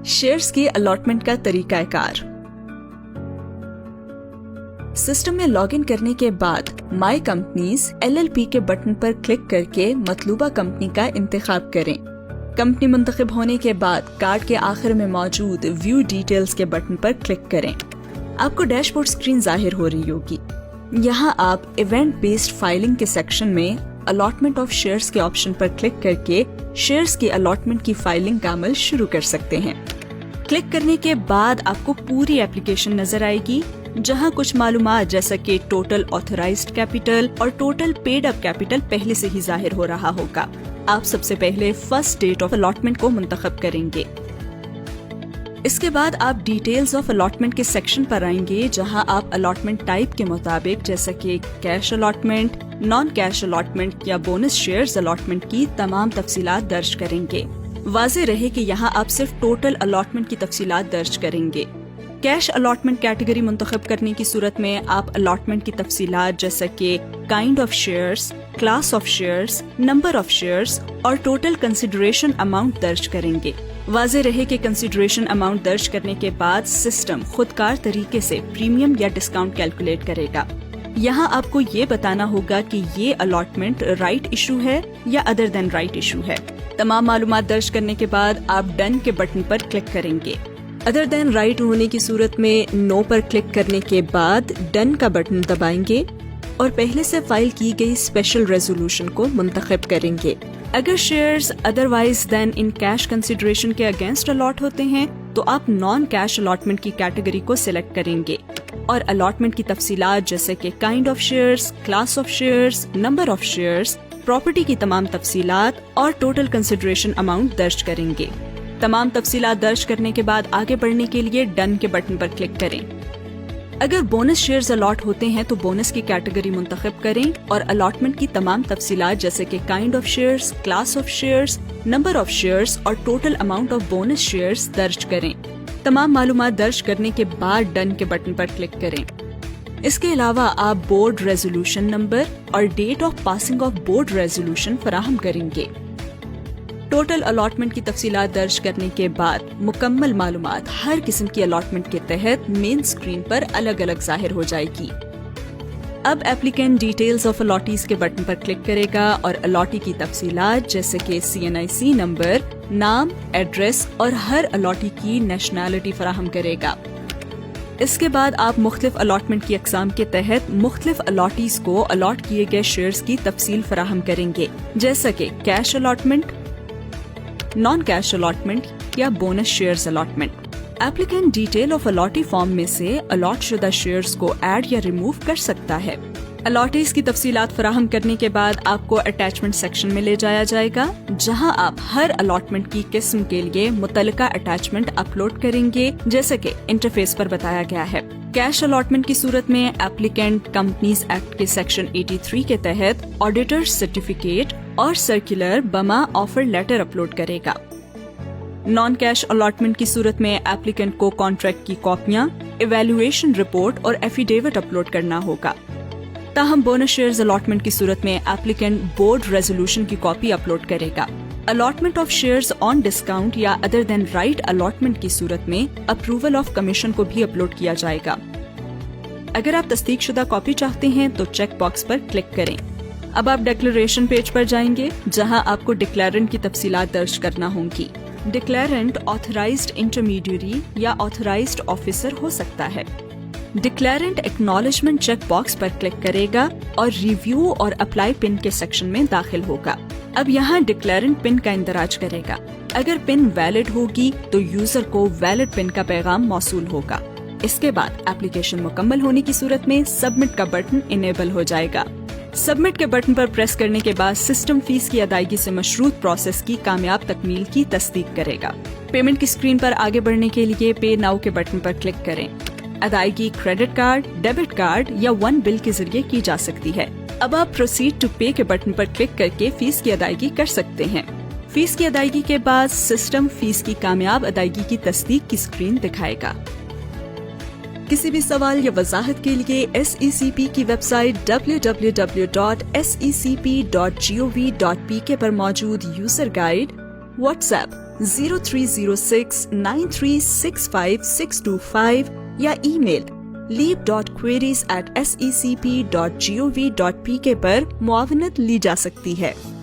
Shares की allotment का तरीकाकार। सिस्टम में लॉगिन करने के बाद माई कंपनीज LLP के बटन पर क्लिक करके मतलूबा कंपनी का इंतखाब करें। कंपनी मुंतखब होने के बाद कार्ड के आखिर में मौजूद व्यू डिटेल्स के बटन पर क्लिक करें। आपको डैशबोर्ड स्क्रीन जाहिर हो रही होगी। यहाँ आप इवेंट बेस्ड फाइलिंग के सेक्शन में अलॉटमेंट ऑफ शेयर्स के ऑप्शन पर क्लिक करके शेयर्स की अलॉटमेंट की फाइलिंग का अमल शुरू कर सकते हैं। क्लिक करने के बाद आपको पूरी एप्लीकेशन नजर आएगी, जहां कुछ मालूमात जैसा कि टोटल ऑथराइज्ड कैपिटल और टोटल पेड अप कैपिटल पहले से ही जाहिर हो रहा होगा। आप सबसे पहले फर्स्ट डेट ऑफ अलॉटमेंट को मुंतखब करेंगे। इसके बाद आप डिटेल्स ऑफ अलॉटमेंट के सेक्शन पर आएंगे, जहां आप अलॉटमेंट टाइप के मुताबिक जैसा कि cash allotment, non cash allotment या बोनस शेयर्स अलॉटमेंट की तमाम तफसीलात दर्ज करेंगे। वाज़ेह रहे कि यहाँ आप सिर्फ टोटल अलॉटमेंट की तफसीलात दर्ज करेंगे। कैश अलॉटमेंट कैटेगरी मुंतखब करने की सूरत में आप अलॉटमेंट की तफसीलात जैसा कि kind of shares, class of shares, number of shares और टोटल कंसिडरेशन अमाउंट दर्ज करेंगे। वाज़ेह रहे कि कंसिडरेशन अमाउंट दर्ज करने के बाद सिस्टम खुदकार तरीके से प्रीमियम या डिस्काउंट कैलकुलेट करेगा। यहाँ आपको ये बताना होगा कि ये अलॉटमेंट राइट इशू है या अदर देन राइट इशू है। तमाम मालूमात दर्ज करने के बाद आप डन के बटन पर क्लिक करेंगे। अदर देन राइट होने की सूरत में नो पर क्लिक करने के बाद डन का बटन दबाएंगे और पहले से फाइल की गई स्पेशल रेजोल्यूशन को मुंतखब करेंगे। अगर shares otherwise then in cash consideration के अगेंस्ट अलॉट होते हैं तो आप नॉन कैश अलॉटमेंट की कैटेगरी को सिलेक्ट करेंगे और अलॉटमेंट की तफसीलात जैसे कि kind of shares, class of shares, number of shares, property की तमाम तफसीलात और टोटल कंसिडरेशन अमाउंट दर्ज करेंगे। तमाम तफसीलात दर्ज करने के बाद आगे बढ़ने के लिए डन के बटन पर क्लिक करें। अगर बोनस शेयर्स अलॉट होते हैं तो बोनस की कैटेगरी मुंतखब करें और अलॉटमेंट की तमाम तफसीलात जैसे कि kind of shares, class of shares, number of shares और total amount of bonus shares दर्ज करें। तमाम मालूमात दर्ज करने के बाद डन के बटन पर क्लिक करें। इसके अलावा आप बोर्ड रेजोल्यूशन नंबर और date of passing of board resolution फराहम करेंगे। टोटल अलॉटमेंट की तफसीलात दर्ज करने के बाद मुकम्मल मालूमात हर किस्म की अलॉटमेंट के तहत मेन स्क्रीन पर अलग अलग जाहिर हो जाएगी। अब एप्लीकेंट डिटेल्स ऑफ अलॉटीज के बटन पर क्लिक करेगा और अलॉटी की तफसीलात जैसे कि CNIC नंबर, नाम, एड्रेस और हर अलॉटी की नेशनैलिटी फराहम करेगा। इसके बाद आप मुख्तलिफ अलॉटमेंट की अक़साम के तहत मुख्तलिफ अलॉटीज को अलॉट किए गए शेयर्स की तफसील फराहम करेंगे, जैसा कि cash allotment, non cash allotment या bonus shares allotment. Applicant detail of allottee form में से अलॉट शुदा शेयर्स को ऐड या रिमूव कर सकता है। अलॉटीज की तफसीलात फराहम करने के बाद आपको अटैचमेंट सेक्शन में ले जाया जाएगा, जहां आप हर अलॉटमेंट की किस्म के लिए मुतल्लिका अटैचमेंट अपलोड करेंगे, जैसे कि इंटरफेस पर बताया गया है। कैश अलॉटमेंट की सूरत में एप्लीकेंट कंपनीज एक्ट के सेक्शन 83 के तहत ऑडिटर सर्टिफिकेट और सर्कुलर बमा ऑफर लेटर अपलोड करेगा। नॉन कैश अलॉटमेंट की सूरत में एप्लीकेंट को कॉन्ट्रैक्ट की कॉपियां, इवैल्यूएशन रिपोर्ट और एफिडेविट अपलोड करना होगा। ताहम बोनस शेयर्स अलॉटमेंट की सूरत में एप्लीकेंट बोर्ड रेजोल्यूशन की कॉपी अपलोड करेगा। Allotment of shares on discount या अदर देन राइट अलॉटमेंट की सूरत में अप्रूवल ऑफ कमीशन को भी अपलोड किया जाएगा। अगर आप तस्दीक शुदा कॉपी चाहते हैं तो चेक बॉक्स पर क्लिक करें। अब आप डिक्लेरेशन पेज पर जाएंगे, जहां आपको डिक्लेरेंट की तफसीलात दर्ज करना होंगी। डिक्लेरेंट ऑथराइज्ड इंटरमीडियरी या ऑथराइज्ड ऑफिसर हो सकता है। डिक्लेरेंट एक्नॉलेजमेंट चेक बॉक्स पर क्लिक करेगा और रिव्यू और अप्लाई पिन के सेक्शन में दाखिल होगा। अब यहाँ डिक्लेरेंट पिन का इंदराज करेगा। अगर पिन वैलिड होगी तो यूजर को वैलिड पिन का पैगाम मौसूल होगा। इसके बाद एप्लीकेशन मुकम्मल होने की सूरत में सबमिट का बटन इनेबल हो जाएगा। सबमिट के बटन पर प्रेस करने के बाद सिस्टम फीस की अदायगी से मशरूत प्रोसेस की कामयाब तकमील की तस्दीक करेगा। पेमेंट की स्क्रीन पर आगे बढ़ने के लिए पे नाउ के बटन पर क्लिक करें। अदायगी क्रेडिट कार्ड, डेबिट कार्ड या वन बिल के जरिए की जा सकती है। अब आप प्रोसीड टू पे के बटन पर क्लिक करके फीस की अदायगी कर सकते हैं। फीस की अदायगी के बाद सिस्टम फीस की कामयाब अदायगी की तस्दीक की स्क्रीन दिखाएगा। किसी भी सवाल या वजाहत के लिए SECP की वेबसाइट www.secp.gov.pk पर मौजूद यूजर गाइड, व्हाट्सएप, 0306936565 یا ای میل leap.queries@secp.gov.pk پر معاونت لی جا سکتی ہے۔